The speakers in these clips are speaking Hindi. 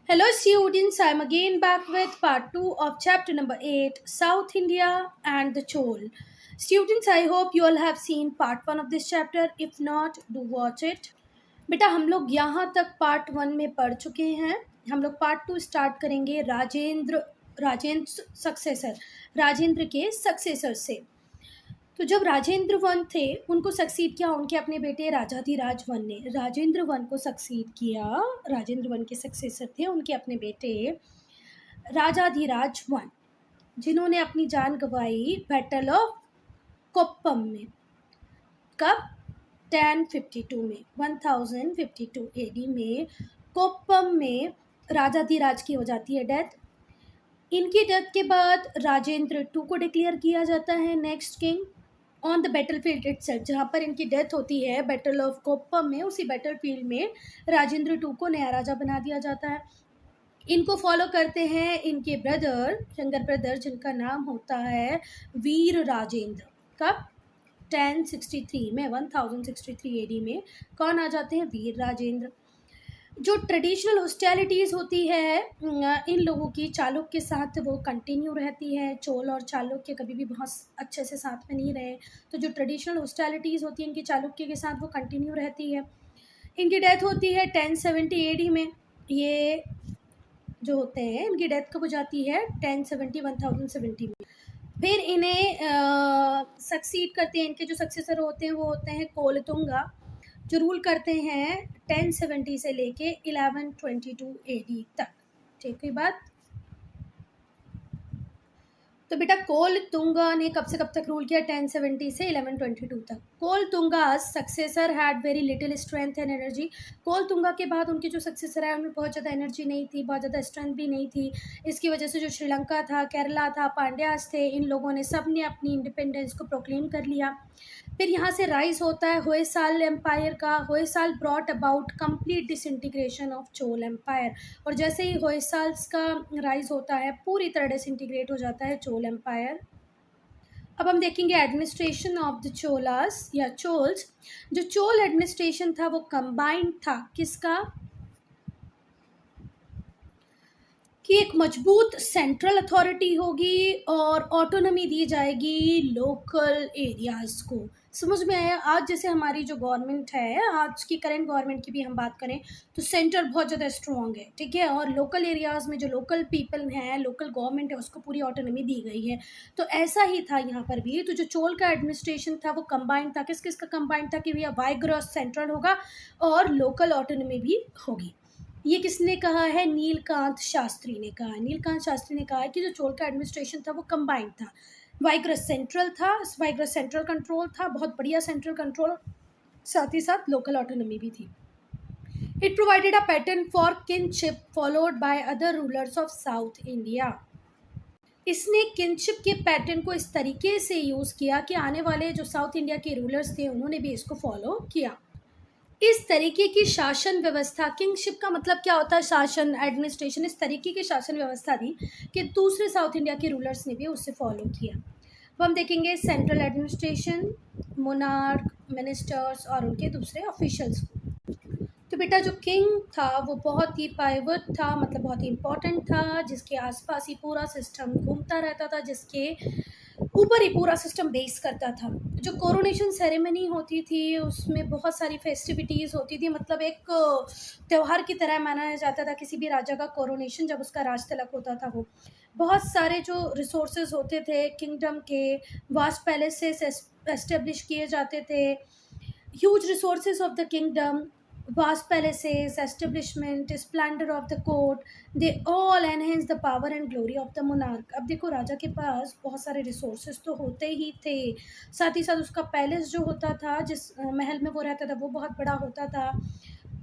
Hello, students. I'm again back with part 2 of chapter number 8 South India and the Chol. Students, I hope you all have seen part 1 of this chapter. If not, do watch it. बेटा हम लोग यहाँ तक पार्ट 1 में पढ़ चुके हैं. हम लोग पार्ट 2 स्टार्ट करेंगे राजेंद्र सक्सेसर राजेंद्र के सक्सेसर से. तो जब राजेंद्र वन थे उनको सक्सीड किया उनके अपने बेटे राजाधिराज वन ने. राजेंद्र वन को सक्सीड किया, राजेंद्र वन के सक्सेसर थे उनके अपने बेटे राजाधिराज वन, जिन्होंने अपनी जान गंवाई बैटल ऑफ कोप्पम में. कब? 1052 में, 1052 एडी में कोप्पम में राजाधिराज की हो जाती है डेथ. इनकी डेथ के बाद राजेंद्र टू को डिक्लेयर किया जाता है next king on the battle field itself. जहाँ पर इनकी डेथ होती है बैटल ऑफ कोप्पम में, उसी बैटल फील्ड में राजेंद्र टू को नया राजा बना दिया जाता है. इनको फॉलो करते हैं इनके ब्रदर, यंगर ब्रदर, जिनका नाम होता है वीर राजेंद्र. कब? 1063 में, 1063 एडी में कौन आ जाते हैं? वीर राजेंद्र. जो ट्रेडिशनल हॉस्टिलिटीज़ होती है इन लोगों की चालुक्य के साथ वो कंटिन्यू रहती है. चोल और चालुक्य कभी भी बहुत अच्छे से साथ में नहीं रहे, तो जो ट्रेडिशनल हॉस्टिलिटीज़ होती है इनकी चालुक्य के साथ वो कंटिन्यू रहती है. इनकी डेथ होती है 1070 एडी में. ये जो होते हैं इनकी डेथ कब हो जाती है? 1070 में. फिर इन्हें सक्सीड करते हैं, इनके जो सक्सेसर होते हैं वो होते हैं कोलतुंगा, जो रूल करते हैं 1070 से लेके 1122 एडी तक. ठीक है बात. तो बेटा कोलतुंगा ने कब से कब तक रूल किया? 1070 से 1122 तक. Kulothunga successor had very little strength and energy. Kulothunga के बाद उनके जो सक्सेसर है उनमें बहुत ज़्यादा एनर्जी नहीं थी, बहुत ज़्यादा स्ट्रेंथ भी नहीं थी. इसकी वजह से जो श्रीलंका था, केरला था, पांड्यास थे, इन लोगों ने सब ने अपनी इंडिपेंडेंस को प्रोक्लेम कर लिया. फिर यहाँ से राइज होता है होयसाल एम्पायर का. Hoysala brought about complete disintegration of Chola empire. और जैसे ही होयसाल्स का राइज होता है पूरी तरह डिसइंटीग्रेट हो जाता है चोल एम्पायर. अब हम देखेंगे एडमिनिस्ट्रेशन ऑफ द चोलास या चोल्स. जो चोल एडमिनिस्ट्रेशन था वो कंबाइंड था. किसका? कि एक मजबूत सेंट्रल अथॉरिटी होगी और ऑटोनॉमी दी जाएगी लोकल एरियाज़ को. समझ में आया? आज जैसे हमारी जो गवर्नमेंट है, आज की करंट गवर्नमेंट की भी हम बात करें तो सेंटर बहुत ज़्यादा स्ट्रॉन्ग है, ठीक है, और लोकल एरियाज़ में जो लोकल पीपल हैं, लोकल गवर्नमेंट है, उसको पूरी ऑटोनॉमी दी गई है. तो ऐसा ही था यहाँ पर भी. तो जो चोल का एडमिनिस्ट्रेशन था वो कंबाइंड था. किस किस का कंबाइंड था? कि भैया वाइग्रॉस सेंट्रल होगा और लोकल ऑटोनॉमी भी होगी. ये किसने कहा है? नीलकांत शास्त्री ने कहा है. नीलकांत शास्त्री ने कहा है कि जो चोल का एडमिनिस्ट्रेशन था वो कंबाइंड था. वाइग्रस सेंट्रल था, वाइग्रस सेंट्रल कंट्रोल था, बहुत बढ़िया सेंट्रल कंट्रोल, साथ ही साथ लोकल ऑटोनॉमी भी थी. It provided a pattern for kinship followed by other rulers of south India. इसने किनशिप के पैटर्न को इस तरीके से यूज़ किया कि आने वाले जो साउथ इंडिया के रूलर्स थे उन्होंने भी इसको फॉलो किया. इस तरीके की शासन व्यवस्था, किंगशिप का मतलब क्या होता है? शासन, एडमिनिस्ट्रेशन. इस तरीके की शासन व्यवस्था थी कि दूसरे साउथ इंडिया के रूलर्स ने भी उससे फॉलो किया. अब हम देखेंगे सेंट्रल एडमिनिस्ट्रेशन, मोनार्क, मिनिस्टर्स और उनके दूसरे ऑफिशियल्स को. तो बेटा जो किंग था वो बहुत ही पाइवट था, मतलब बहुत ही इम्पोर्टेंट था, जिसके आसपास ही पूरा सिस्टम घूमता रहता था, जिसके ऊपर ही पूरा सिस्टम बेस करता था. जो कोरोनेशन सेरेमनी होती थी उसमें बहुत सारी फेस्टिविटीज़ होती थी, मतलब एक त्यौहार की तरह मनाया जाता था किसी भी राजा का कोरोनेशन जब उसका राज तिलक होता था. वो बहुत सारे जो रिसोर्सेज होते थे किंगडम के, वास्ट पैलेसेस एस्टेब्लिश किए जाते थे. Huge resources of the kingdom, vast palaces, establishment, splendor of the court, they all enhance the power and glory of the monarch. अब देखो राजा के पास बहुत सारे रिसोर्सेज तो होते ही थे, साथ ही साथ उसका पैलेस जो होता था, जिस महल में वो रहता था वो बहुत बड़ा होता था.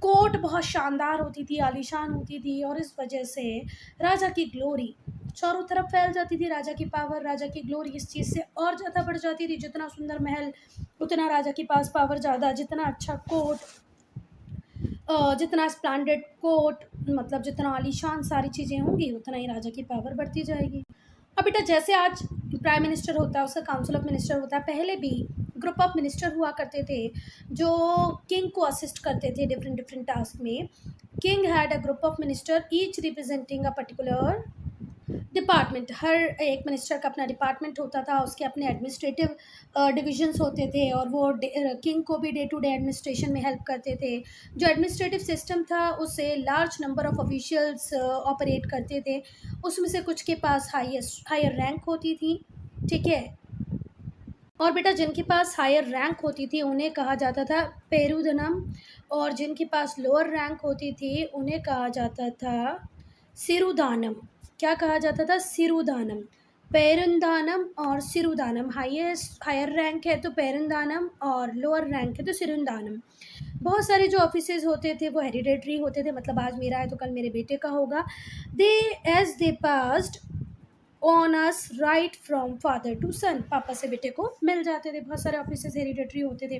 कोर्ट बहुत शानदार होती थी, आलीशान होती थी, और इस वजह से राजा की ग्लोरी चारों तरफ फैल जाती थी. राजा की पावर, राजा की ग्लोरी इस चीज़ से और ज़्यादा बढ़ जाती थी. जितना सुंदर महल उतना राजा के पास पावर ज़्यादा, जितना अच्छा कोर्ट, जितना स्प्लेंडेड कोर्ट, मतलब जितना आलीशान सारी चीज़ें होंगी उतना ही राजा की पावर बढ़ती जाएगी. अब बेटा जैसे आज प्राइम मिनिस्टर होता है उसका काउंसिल ऑफ मिनिस्टर होता है, पहले भी ग्रुप ऑफ मिनिस्टर हुआ करते थे जो किंग को असिस्ट करते थे डिफरेंट डिफरेंट टास्क में. King had a group of minister each representing a particular department. हर एक मिनिस्टर का अपना डिपार्टमेंट होता था, उसके अपने एडमिनिस्ट्रेटिव डिविजन्स होते थे और वो किंग को भी डे टू डे एडमिनिस्ट्रेशन में हेल्प करते थे। जो एडमिनिस्ट्रेटिव सिस्टम था उससे large number of officials operate करते थे, उसमें से कुछ के पास हायर रैंक होती थी, ठीक है। और बेटा जिनके पास हायर रैंक होती थी उन्हें कहा जाता था पेरुदनम, और जिनके पास लोअर रैंक होती थी उन्हें कहा जाता था सिरुदानम। क्या कहा जाता था? सिरुदानम। पेरुंदानम और सिरुदानम। हायर रैंक है तो पेरुंदानम और लोअर रैंक है तो सिरुदानम। बहुत सारे जो ऑफिसेज होते थे वो हेरिडेटरी होते थे, मतलब आज मेरा है तो कल मेरे बेटे का होगा। They as they passed on us right from father to son, पापा से बेटे को मिल जाते थे। बहुत सारे ऑफिसेज हेरिडेटरी होते थे।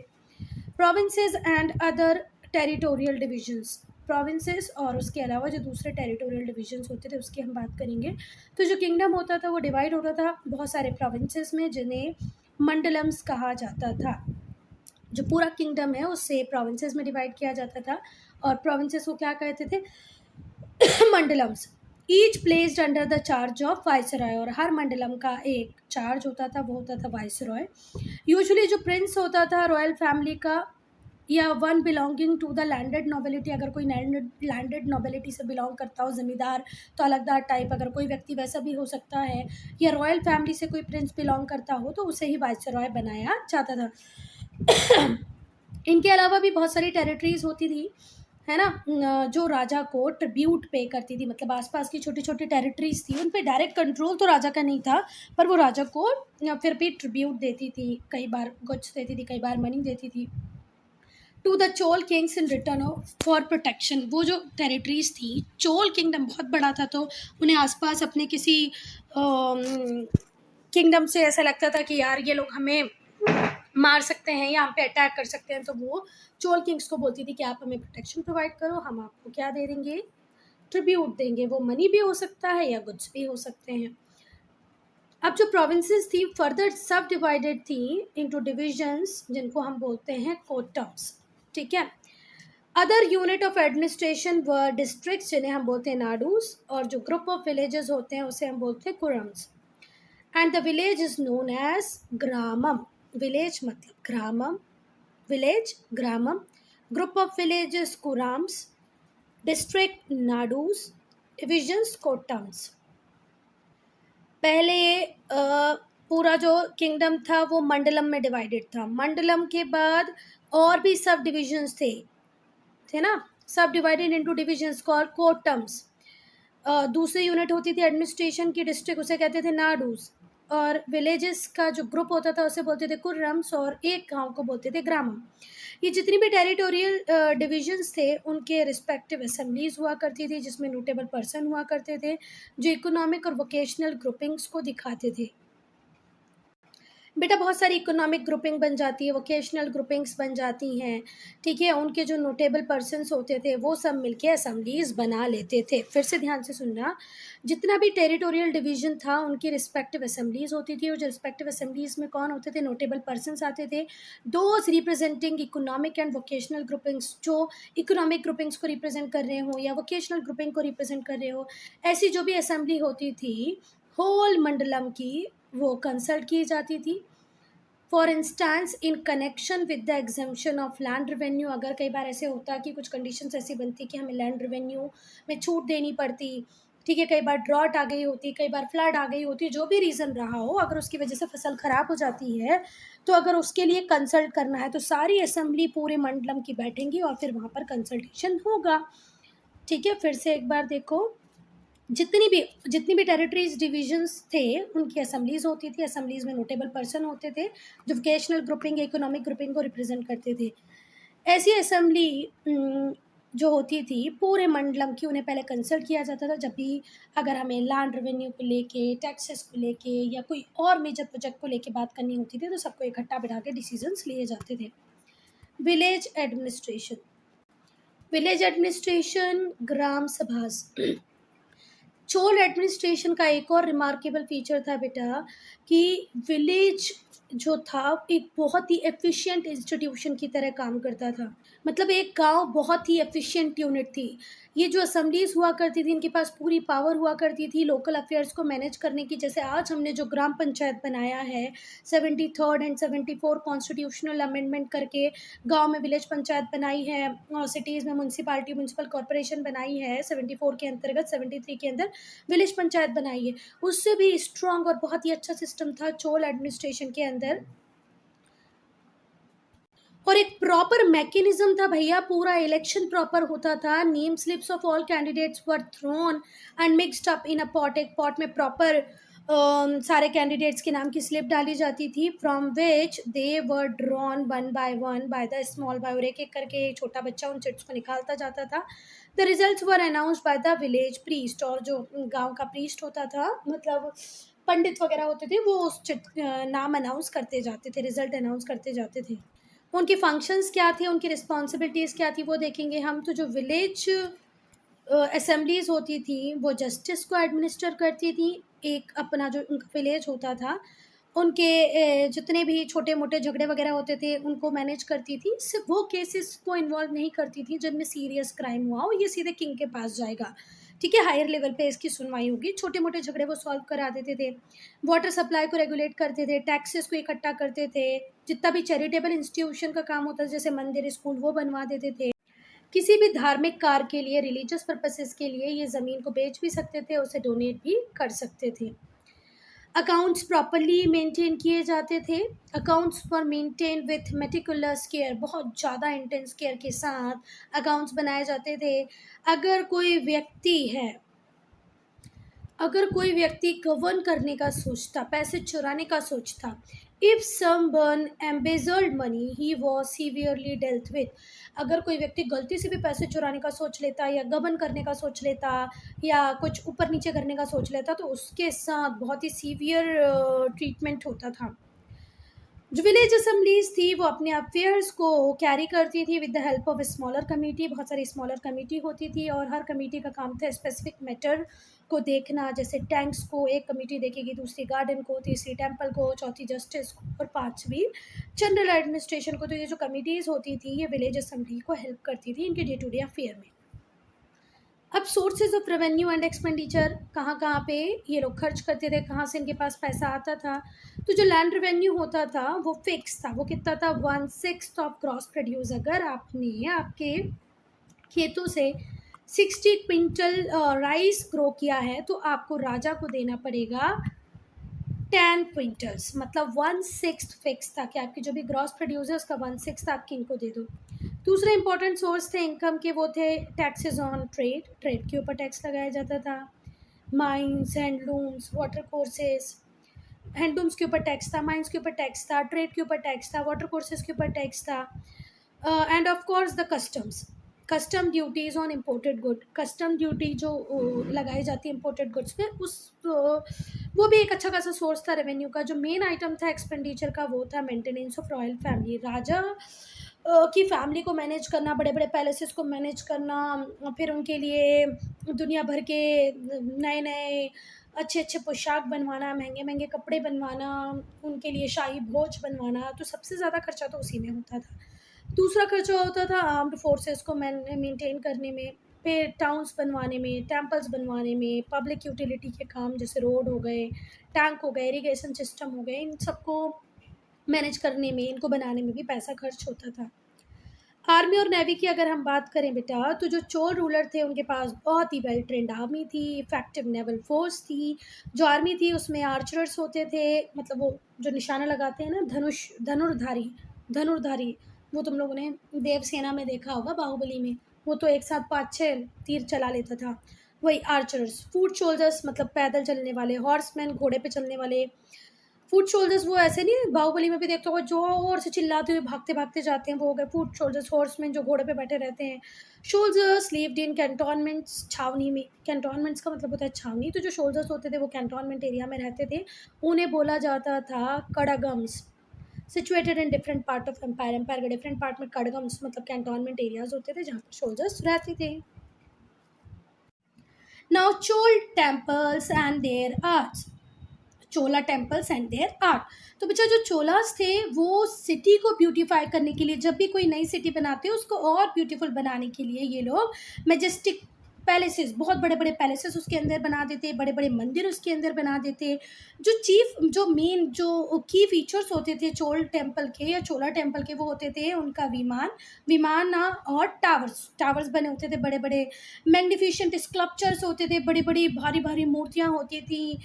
Provinces and other territorial divisions. Provinces और उसके अलावा जो दूसरे टेरिटोरियल डिविजन्स होते थे उसकी हम बात करेंगे। तो जो किंगडम होता था वो डिवाइड होता था बहुत सारे प्रोविंसेस में, जिन्हें मंडलम्स कहा जाता था। जो पूरा किंगडम है उससे प्रोविंसेस में डिवाइड किया जाता था और प्रोविंसेस को क्या कहते थे? Mandalams. Each placed under the charge of viceroy, और हर मंडलम का एक चार्ज होता था, वो होता था वाइसरॉय। यूजुअली जो प्रिंस होता था रॉयल फैमिली का या one belonging to the landed nobility, अगर कोई लैंडेड नोबिलिटी से बिलोंग करता हो, ज़मींदार तो अलगदार टाइप, अगर कोई व्यक्ति वैसा भी हो सकता है, या रॉयल फैमिली से कोई प्रिंस बिलोंग करता हो तो उसे ही वाइसरॉय बनाया जाता था। इनके अलावा भी बहुत सारी टेरिटरीज होती थी, है ना, जो राजा को ट्रिब्यूट पे करती थी, मतलब आसपास की छोटी छोटी टेरिटरीज थी उन पे डायरेक्ट कंट्रोल तो राजा का नहीं था, पर वो राजा को फिर भी ट्रिब्यूट देती थी, कई बार गुड्स देती थी, कई बार मनी देती थी to the Chola kings in return for protection. वो जो टेरिटरीज थी, चोल किंगडम बहुत बड़ा था तो उन्हें आसपास अपने किसी किंगडम से ऐसा लगता था कि यार ये लोग हमें मार सकते हैं या हम पे अटैक कर सकते हैं, तो वो चोल किंग्स को बोलती थी कि आप हमें प्रोटेक्शन प्रोवाइड करो, हम आपको क्या दे देंगे? ट्रिब्यूट देंगे। वो मनी भी हो सकता है या गुड्स भी हो सकते हैं। अब जो प्रोविंसेस थी फर्दर सब डिवाइडेड थी इनटू डिविजन्स, जिनको हम बोलते हैं कोटम्स, ठीक है। अदर यूनिट ऑफ एडमिनिस्ट्रेशन व डिस्ट्रिक्ट्स, जिन्हें हम बोलते हैं नाडूस, और जो ग्रुप ऑफ विलेजेस होते हैं उसे हम बोलते हैं kurrams. And the village is known as gramam. Village मतलब gramam, village gramam, group of villages kurrams, district nadus, divisions kottams. पहले पूरा जो किंगडम था वो मंडलम में डिवाइडेड था। मंडलम के बाद और भी सब डिविजन्स थे ना, सब divided into divisions called kottams. दूसरी यूनिट होती थी एडमिनिस्ट्रेशन की, डिस्ट्रिक्ट, उसे कहते थे नाडूस, और विलेजेस का जो ग्रुप होता था उसे बोलते थे कुर्रम्स, और एक गांव को बोलते थे ग्रामम। ये जितनी भी टेरिटोरियल डिविजन्स थे उनके रिस्पेक्टिव असेंबलीज हुआ करती थी, जिसमें नोटेबल पर्सन हुआ करते थे जो इकोनॉमिक और वोकेशनल ग्रुपिंग्स को दिखाते थे। बेटा बहुत सारी इकोनॉमिक ग्रुपिंग बन जाती है, वोकेशनल ग्रुपिंग्स बन जाती हैं, ठीक है। उनके जो नोटेबल पर्सन्स होते थे वो सब मिलके असेंबलीज बना लेते थे। फिर से ध्यान से सुनना, जितना भी टेरिटोरियल डिवीजन था उनकी रिस्पेक्टिव असेंबलीज होती थी, और जो रिस्पेक्टिव असेंबलीज में कौन होते थे? नोटेबल पर्सन्स आते थे, those representing economic and vocational groupings, जो इकोनॉमिक ग्रुपिंग्स को रिप्रेजेंट कर रहे हो या वोकेशनल ग्रुपिंग को रिप्रेजेंट कर रहे हो। ऐसी जो भी असेंबली होती थी होल मंडलम की, वो कंसल्ट की जाती थी। For instance in connection with the exemption of land revenue, अगर कई बार ऐसे होता कि कुछ कंडीशंस ऐसी बनती कि हमें लैंड रेवेन्यू में छूट देनी पड़ती, ठीक है, कई बार ड्रॉट आ गई होती, कई बार फ्लड आ गई होती, जो भी रीज़न रहा हो, अगर उसकी वजह से फसल ख़राब हो जाती है तो अगर उसके लिए कंसल्ट करना है तो सारी असेंबली पूरे मंडलम की बैठेंगी और फिर वहाँ पर कंसल्टेशन होगा, ठीक है। फिर से एक बार देखो, जितनी भी टेरिटरीज डिविजन्स थे उनकी असेंबलीज होती थी, असेंबलीज में नोटेबल पर्सन होते थे जो वोकेशनल ग्रुपिंग, इकोनॉमिक ग्रुपिंग को रिप्रेजेंट करते थे। ऐसी असेंबली जो होती थी पूरे मंडलम की, उन्हें पहले कंसल्ट किया जाता था जब भी अगर हमें लैंड रेवेन्यू को लेके, टैक्सेस को लेके या कोई और मेजर प्रोजेक्ट को लेके बात करनी होती थी, तो सबको इकट्ठा बिठा के डिसीजंस लिए जाते थे। विलेज एडमिनिस्ट्रेशन, विलेज एडमिनिस्ट्रेशन, ग्राम सभा। चोल एडमिनिस्ट्रेशन का एक और रिमार्केबल फीचर था बेटा कि विलेज जो था एक बहुत ही एफिशिएंट इंस्टीट्यूशन की तरह काम करता था। मतलब एक गांव बहुत ही एफिशिएंट यूनिट थी। ये जो असेंबलीज हुआ करती थी, इनके पास पूरी पावर हुआ करती थी लोकल अफेयर्स को मैनेज करने की। जैसे आज हमने जो ग्राम पंचायत बनाया है 73rd एंड 74 कॉन्स्टिट्यूशनल अमेंडमेंट करके, गांव में विलेज पंचायत बनाई है और सिटीज़ में म्यूनसिपालिटी म्यूनसिपल कॉरपोरेशन बनाई है 74 के अंतर्गत, 73 के अंदर विलेज पंचायत बनाई है। उससे भी स्ट्रांग और बहुत ही अच्छा सिस्टम था चोल एडमिनिस्ट्रेशन के अंदर। और एक प्रॉपर मैकेनिज्म था भैया, पूरा इलेक्शन प्रॉपर होता था। Name slips of all candidates were thrown and mixed up in a pot. एक पॉट में प्रॉपर सारे कैंडिडेट्स के नाम की स्लिप डाली जाती थी, from which they were drawn one by the small boy, और एक एक करके एक छोटा बच्चा उन चिट्स को निकालता जाता था। The results were announced by the village priest, और जो गांव का प्रीस्ट होता था, मतलब पंडित वगैरह होते थे, वो उस नाम अनाउंस करते जाते थे, रिजल्ट अनाउंस करते जाते थे। उनके फंक्शंस क्या थे, उनकी रिस्पॉन्सिबिलिटीज़ क्या थी, वो देखेंगे हम। तो जो विलेज असेंबलीज होती थी वो जस्टिस को एडमिनिस्टर करती थी। एक अपना जो उनका विलेज होता था, उनके जितने भी छोटे मोटे झगड़े वगैरह होते थे उनको मैनेज करती थी। सिर्फ वो केसेस को इन्वॉल्व नहीं करती थी जिनमें सीरियस क्राइम हुआ हो, ये सीधे किंग के पास जाएगा, ठीक है, हायर लेवल पे इसकी सुनवाई होगी। छोटे मोटे झगड़े वो सॉल्व करा देते थे, वाटर सप्लाई को रेगुलेट करते थे, टैक्सेस को इकट्ठा करते थे, जितना भी चैरिटेबल इंस्टीट्यूशन का काम होता है जैसे मंदिर स्कूल वो बनवा देते थे। किसी भी धार्मिक कार्य के लिए, रिलीजियस पर्पसेस के लिए ये ज़मीन को बेच भी सकते थे, उसे डोनेट भी कर सकते थे। अकाउंट्स प्रॉपरली मेंटेन किए जाते थे। अकाउंट्स पर मेंटेन विथ मेटिकुलस केयर, बहुत ज़्यादा इंटेंस केयर के साथ अकाउंट्स बनाए जाते थे। अगर कोई व्यक्ति है, अगर कोई व्यक्ति गवर्न करने का सोचता, पैसे चुराने का सोचता, if someone embezzled money he was severely dealt with, अगर कोई व्यक्ति गलती से भी पैसे चुराने का सोच लेता या गबन करने का सोच लेता या कुछ ऊपर नीचे करने का सोच लेता, तो उसके साथ बहुत ही सीवियर ट्रीटमेंट होता था। जो विलेज असेंबलीज थी वो अपने अफेयर्स को कैरी करती थी with the help of smaller committee. बहुत सारी स्मॉलर कमेटी होती थी और हर कमेटी का काम था स्पेसिफिक मैटर को देखना। जैसे टैंक्स को एक कमेटी देखेगी, दूसरी गार्डन को, तीसरी टेम्पल को, चौथी जस्टिस को और पांचवी जनरल एडमिनिस्ट्रेशन को। तो ये जो कमिटीज़ होती थी ये विलेज असेंबली को हेल्प करती थी इनके डे टू डे अफेयर में। अब sources of revenue and expenditure, कहाँ कहाँ पे ये लोग खर्च करते थे, कहाँ से इनके पास पैसा आता था। तो जो लैंड रेवेन्यू होता था वो फिक्स था। वो कितना था? 1/6 ऑफ ग्रॉस प्रोड्यूस। अगर आपने आपके खेतों से 60 क्विंटल राइस ग्रो किया है तो आपको राजा को देना पड़ेगा 10 क्विंटल्स, मतलब 1/6 फिक्स था कि आपकी जो भी ग्रॉस प्रोड्यूस है उसका 1/6 आप किंग को दे दो। दूसरे इंपॉर्टेंट सोर्स थे इनकम के, वो थे टैक्सेस ऑन ट्रेड, ट्रेड के ऊपर टैक्स लगाया जाता था। Mines, handlooms, water courses, handlooms के ऊपर टैक्स था, माइंस के ऊपर टैक्स था, ट्रेड के ऊपर टैक्स था, वाटर कोर्सेज के ऊपर टैक्स था। End of course the customs, custom duties on imported good. Custom duty जो लगाई जाती है इम्पोर्टेड गुड्स पे, उस वो भी एक अच्छा खासा सोर्स था रेवेन्यू का। जो मेन आइटम था एक्सपेंडिचर का वो था मेंटेनेंस ऑफ रॉयल फैमिली। राजा की फैमिली को मैनेज करना, बड़े बड़े पैलेसेस को मैनेज करना, फिर उनके लिए दुनिया भर के नए नए अच्छे अच्छे पोशाक बनवाना, महंगे महंगे कपड़े बनवाना, उनके लिए शाही भोज बनवाना, तो सबसे ज़्यादा खर्चा तो उसी में होता था। दूसरा खर्चा होता था आर्म्ड फोर्सेस को मेंटेन करने में, फिर टाउन्स बनवाने में, टेम्पल्स बनवाने में, पब्लिक यूटिलिटी के काम जैसे रोड हो गए, टैंक हो गए, इरिगेशन सिस्टम हो गए, इन सबको मैनेज करने में, इनको बनाने में भी पैसा खर्च होता था। आर्मी और नेवी की अगर हम बात करें बेटा, तो जो चोल रूलर थे उनके पास बहुत ही वेल ट्रेंड आर्मी थी, इफेक्टिव नेवल फोर्स थी। जो आर्मी थी उसमें आर्चरर्स होते थे, मतलब वो जो निशाना लगाते हैं ना, धनुर्धारी, वो तुम लोगों ने देवसेना में देखा होगा, बाहुबली में, वो तो एक साथ 5-6 तीर चला लेता था, वही आर्चर्स। फूट सोल्जर्स मतलब पैदल चलने वाले, हॉर्समैन घोड़े पे चलने वाले। फूट शोल्डर्स वो ऐसे नहीं, बाहुबली में भी देखते हो जोर से चिल्लाते हुए भागते भागते जाते हैं, वो हो गए फूट शोल्डर्स। हॉर्समैन जो घोड़े पे बैठे रहते हैं। शोल्जर्स लिव्ड इन कैंटोनमेंट्स, छावनी में। कैंटोनमेंट्स का मतलब होता है छावनी। तो जो शोल्जर्स होते थे वो कैंटोनमेंट एरिया में रहते थे, उन्हें बोला जाता था kadagams. Situated in different part of empire, empire के डिफरेंट पार्ट में कड़गम्स मतलब कैंटोनमेंट एरियाज होते थे जहाँ पर शोल्जर्स रहते थे। Now Chola temples and their arts. Chola temples and their art. तो बच्चा जो चोलास थे वो सिटी को ब्यूटीफाई करने के लिए, जब भी कोई नई सिटी बनाते हैं उसको और ब्यूटीफुल बनाने के लिए ये लोग मेजेस्टिक पैलेसेस, बहुत बड़े बड़े पैलेसेस उसके अंदर बना देते, बड़े बड़े मंदिर उसके अंदर बना देते। जो मेन जो की फीचर्स होते थे चोल टेम्पल के या चोला टेम्पल के, वो होते थे उनका विमान और टावर्स बने होते थे बड़े बड़े, मैग्निफिशेंट स्कल्पचर्स होते थे, बड़ी बड़ी भारी भारी मूर्तियाँ होती थी,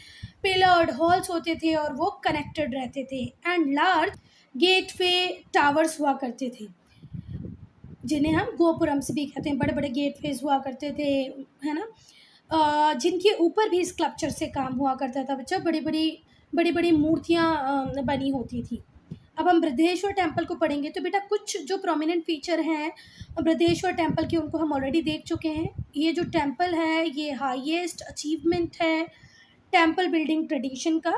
पिलर्ड हॉल्स होते थे और वो कनेक्टेड रहते थे, एंड लार्ज गेटवे टावर्स हुआ करते थे जिन्हें हम गोपुरम्स भी कहते हैं। बड़े बड़े गेटवेज हुआ करते थे, है ना, जिनके ऊपर भी स्कल्पचर से काम हुआ करता था बच्चा, बड़ी बड़ी मूर्तियाँ बनी होती थी। अब हम बृहदेश्वर टेम्पल को पढ़ेंगे तो बेटा कुछ जो प्रोमिनेंट फीचर हैं बृहदेश्वर टेम्पल के उनको हम ऑलरेडी देख चुके हैं। ये जो टेम्पल है ये हाईएस्ट अचीवमेंट है टेम्पल बिल्डिंग ट्रेडिशन का।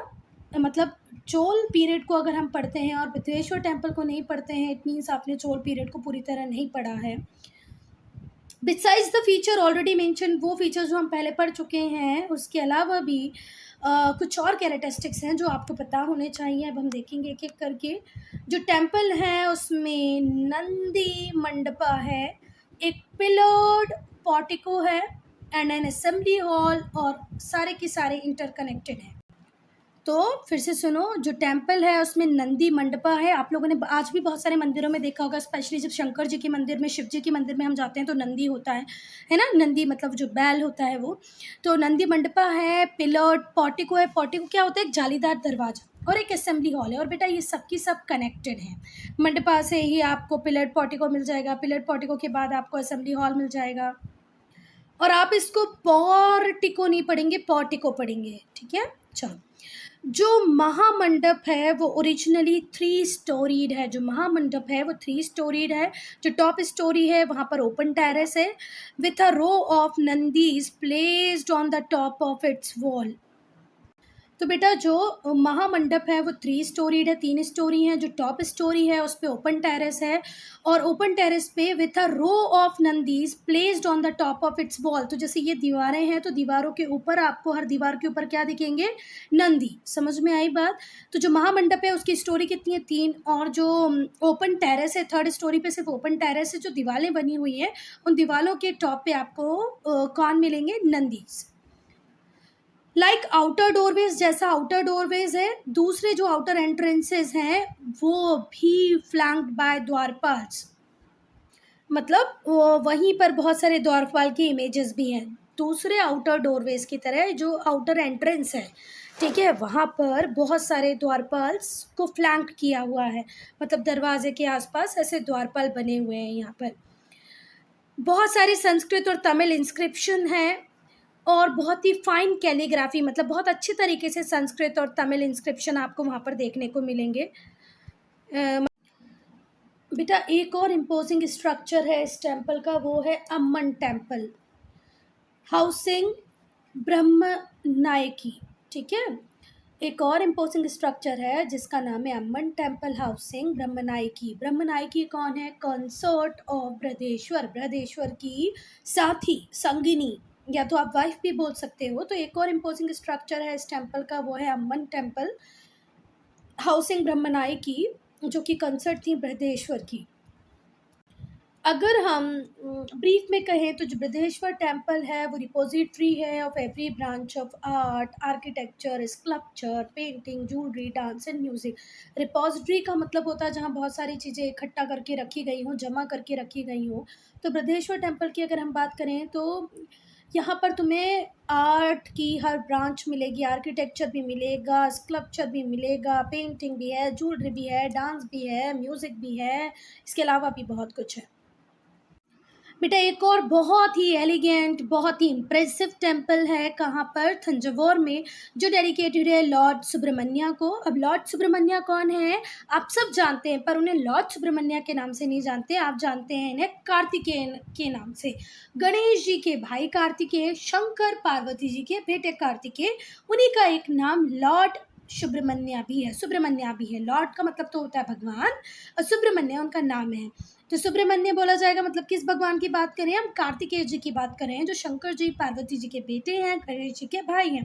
मतलब चोल पीरियड को अगर हम पढ़ते हैं और बृहदेश्वर टेम्पल को नहीं पढ़ते हैं, इट मीन्स आपने चोल पीरियड को पूरी तरह नहीं पढ़ा है। Besides the feature already mention, वो फीचर्स जो हम पहले पढ़ चुके हैं, उसके अलावा भी कुछ और कैरेक्टरिस्टिक्स हैं जो आपको पता होने चाहिए। अब हम देखेंगे एक एक करके। जो टेम्पल है उसमें नंदी मंडपा है, एक पिलर्ड पोर्टिको है एंड एन असेंबली हॉल, और सारे के सारे इंटरकनेक्टेड हैं। तो फिर से सुनो, जो टेम्पल है उसमें नंदी मंडपा है। आप लोगों ने आज भी बहुत सारे मंदिरों में देखा होगा, स्पेशली जब शंकर जी के मंदिर में, शिव जी के मंदिर में हम जाते हैं तो नंदी होता है ना, नंदी मतलब जो बैल होता है वो। तो नंदी मंडपा है, पिलर्ड पोर्टिको है। पोर्टिको क्या होता है? एक जालीदार दरवाजा, और एक असेंबली हॉल है। और बेटा ये सब की सब कनेक्टेड हैं। मंडपा से ही आपको पिलर्ड पोर्टिको मिल जाएगा, पिलर्ड पोर्टिको के बाद आपको असेंबली हॉल मिल जाएगा। और आप इसको पोर्टिको नहीं पढ़ेंगे, पोर्टिको पढ़ेंगे, ठीक है। चलो, जो महामंडप है वो ओरिजिनली 3 स्टोरीड है। जो महामंडप है वो 3 स्टोरीड है। जो टॉप स्टोरी है वहाँ पर ओपन टेरेस है with a row of Nandis placed on the top of its wall. तो बेटा जो महामंडप है वो 3 स्टोरीड है, 3 स्टोरी हैं। जो टॉप स्टोरी है उस पे ओपन टेरेस है, और ओपन टेरेस पे with a row of Nandis placed on the top of its wall. तो जैसे ये दीवारें हैं तो दीवारों के ऊपर आपको, हर दीवार के ऊपर क्या दिखेंगे? नंदी। समझ में आई बात? तो जो महामंडप है उसकी स्टोरी कितनी है? 3। और जो ओपन टेरेस है, 3rd स्टोरी पे सिर्फ ओपन टेरेस है, जो दीवारें बनी हुई हैं उन दीवारों के टॉप पे आपको कौन मिलेंगे? नंदीज। लाइक आउटर डोरवेज, जैसा आउटर डोरवेज है, दूसरे जो आउटर एंट्रेंसेस हैं वो भी फ्लैंक्ड बाय द्वारपाल्स। मतलब वहीं पर बहुत सारे द्वारपाल की इमेजेस भी हैं, दूसरे आउटर डोरवेज की तरह। जो आउटर एंट्रेंस है, ठीक है, वहाँ पर बहुत सारे द्वारपाल्स को फ्लैंक किया हुआ है। मतलब दरवाजे के आसपास ऐसे द्वारपाल बने हुए हैं। यहाँ पर बहुत सारे संस्कृत और तमिल इंस्क्रिप्शन हैं, और बहुत ही फाइन कैलीग्राफी, मतलब बहुत अच्छे तरीके से संस्कृत और तमिल इंस्क्रिप्शन आपको वहाँ पर देखने को मिलेंगे। बेटा एक और इम्पोजिंग स्ट्रक्चर है इस टेम्पल का, वो है अम्मन टेम्पल हाउसिंग ब्रह्म नायकी, ठीक है। एक और इम्पोजिंग स्ट्रक्चर है जिसका नाम है अम्मन टेम्पल हाउसिंग ब्रह्मनायकी। ब्रह्मनायकी कौन है? कंसोर्ट ऑफ बृहदेश्वर, बृहदेश्वर की साथी, संगिनी, या तो आप वाइफ भी बोल सकते हो। तो एक और इम्पोजिंग स्ट्रक्चर है इस टेम्पल का, वो है अम्मन टेम्पल हाउसिंग ब्रह्मनायकी, जो कि कंसर्ट थी बृहदेश्वर की। अगर हम ब्रीफ में कहें तो जो बृहदेश्वर टेम्पल है वो रिपोजिटरी है of every branch of art, architecture, sculpture, painting, jewellery, dance and music. Repository का मतलब होता है जहाँ बहुत सारी चीज़ें इकट्ठा करके रखी गई हों, जमा करके रखी गई हों। तो बृहदेश्वर टेम्पल की अगर हम बात करें तो यहाँ पर तुम्हें आर्ट की हर ब्रांच मिलेगी, आर्किटेक्चर भी मिलेगा, स्कल्पचर भी मिलेगा, पेंटिंग भी है, ज्वेलरी भी है, डांस भी है, म्यूज़िक भी है, इसके अलावा भी बहुत कुछ है। बेटा एक और बहुत ही एलिगेंट, बहुत ही इम्प्रेसिव टेम्पल है, कहाँ पर? थंजावुर में, जो डेडिकेटेड है लॉर्ड सुब्रमण्या को। अब लॉर्ड सुब्रमण्या कौन है? आप सब जानते हैं, पर उन्हें लॉर्ड सुब्रमण्या के नाम से नहीं जानते, आप जानते हैं इन्हें कार्तिकेय के नाम से। गणेश जी के भाई कार्तिकेय, शंकर पार्वती जी के बेटे कार्तिकेय, उन्हीं का एक नाम लॉर्ड सुब्रमण्या भी है। सुब्रमण्या भी है, लॉर्ड का मतलब तो होता है भगवान, और सुब्रमण्य उनका नाम है। तो सुब्रमण्य बोला जाएगा, मतलब किस भगवान की बात करें? हम कार्तिकेय जी की बात कर रहे हैं, जो शंकर जी पार्वती जी के बेटे हैं, गणेश जी के भाई हैं।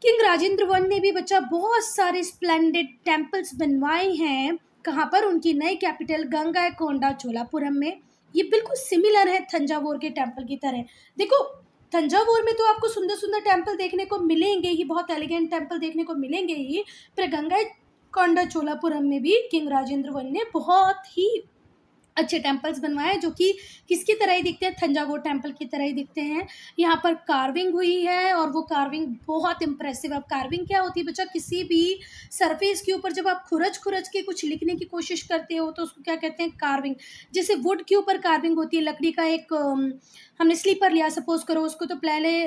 किंग राजेंद्र वन ने भी बच्चा बहुत सारे स्प्लेंडेड टेम्पल्स बनवाए हैं। कहाँ पर? उनकी नई कैपिटल गंगाईकोंडा चोलापुरम में। ये बिल्कुल सिमिलर है थंजावुर के टेम्पल की तरह। देखो, थंजावुर में तो आपको सुंदर सुंदर टेम्पल देखने को मिलेंगे ही, बहुत एलिगेंट टेम्पल देखने को मिलेंगे ही, पर गंगाईकोंडा चोलापुरम में भी किंग राजेंद्र वन ने बहुत ही अच्छे टेम्पल्स बनवाए जो कि किसकी तरह ही दिखते हैं, थंजावुर टेम्पल की तरह ही दिखते हैं। यहाँ पर कार्विंग हुई है और वो कार्विंग बहुत इंप्रेसिव। अब कार्विंग क्या होती है बच्चा? किसी भी सरफेस के ऊपर जब आप खुरच खुरच के कुछ लिखने की कोशिश करते हो तो उसको क्या कहते हैं? कार्विंग। जैसे वुड के ऊपर कार्विंग होती है, लकड़ी का एक हमने स्लीपर लिया सपोज करो, उसको तो पहले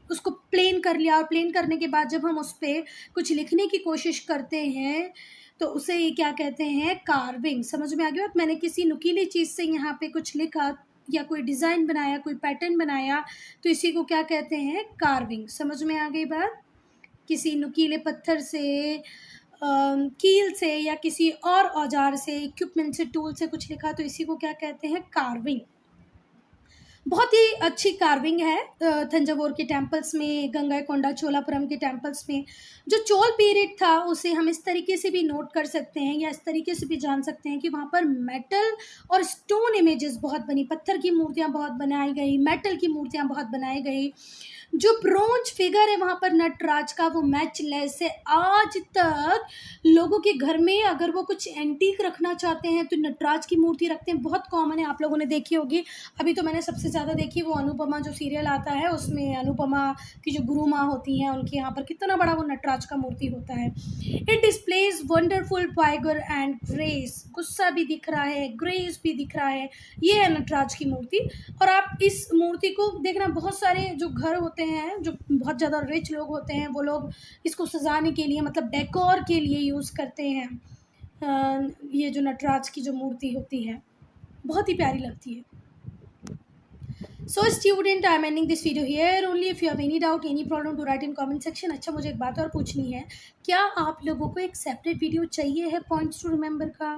उसको प्लेन कर लिया, और प्लेन करने के बाद जब हम उस पर कुछ लिखने की कोशिश करते हैं तो उसे ये क्या कहते हैं? कार्विंग। समझ में आ गया? मैंने किसी नुकीली चीज़ से यहाँ पे कुछ लिखा या कोई डिज़ाइन बनाया, कोई पैटर्न बनाया, तो इसी को क्या कहते हैं? कार्विंग। समझ में आ गई बात? किसी नुकीले पत्थर से, कील से या किसी और औजार से, इक्विपमेंट से, टूल से कुछ लिखा तो इसी को क्या कहते हैं? कार्विंग। बहुत ही अच्छी कार्विंग है थंजावुर के टेम्पल्स में, गंगाईकोंडा चोलापुरम के टेम्पल्स में। जो चोल पीरियड था उसे हम इस तरीके से भी नोट कर सकते हैं या इस तरीके से भी जान सकते हैं कि वहाँ पर मेटल और स्टोन इमेजेस बहुत बनी, पत्थर की मूर्तियाँ बहुत बनाई गई, मेटल की मूर्तियाँ बहुत बनाई गई। जो ब्रोंज फिगर है वहाँ पर नटराज का, वो मैचलेस है। आज तक लोगों के घर में अगर वो कुछ एंटीक रखना चाहते हैं तो नटराज की मूर्ति रखते हैं, बहुत कॉमन है, आप लोगों ने देखी होगी। अभी तो मैंने सबसे ज़्यादा देखी वो अनुपमा जो सीरियल आता है, उसमें अनुपमा की जो गुरु माँ होती हैं उनके यहाँ पर कितना बड़ा वो नटराज का मूर्ति होता है। It displays wonderful vigour and grace. गुस्सा भी दिख रहा है, ग्रेस भी दिख रहा है। ये है नटराज की मूर्ति। और आप इस मूर्ति को देखना, बहुत सारे जो घर होते हैं, जो बहुत ज़्यादा रिच लोग होते हैं, वो लोग इसको सजाने के लिए, मतलब डेकोर के लिए यूज़ करते हैं। ये जो नटराज की जो मूर्ति होती है बहुत ही प्यारी लगती है। So student, I am ending this video here. Only if you have any doubt, any problem to write in comment section. अच्छा, मुझे एक बात और पूछनी है, क्या आप लोगों को एक सेपरेट वीडियो चाहिए है पॉइंट्स टू रिमेंबर का?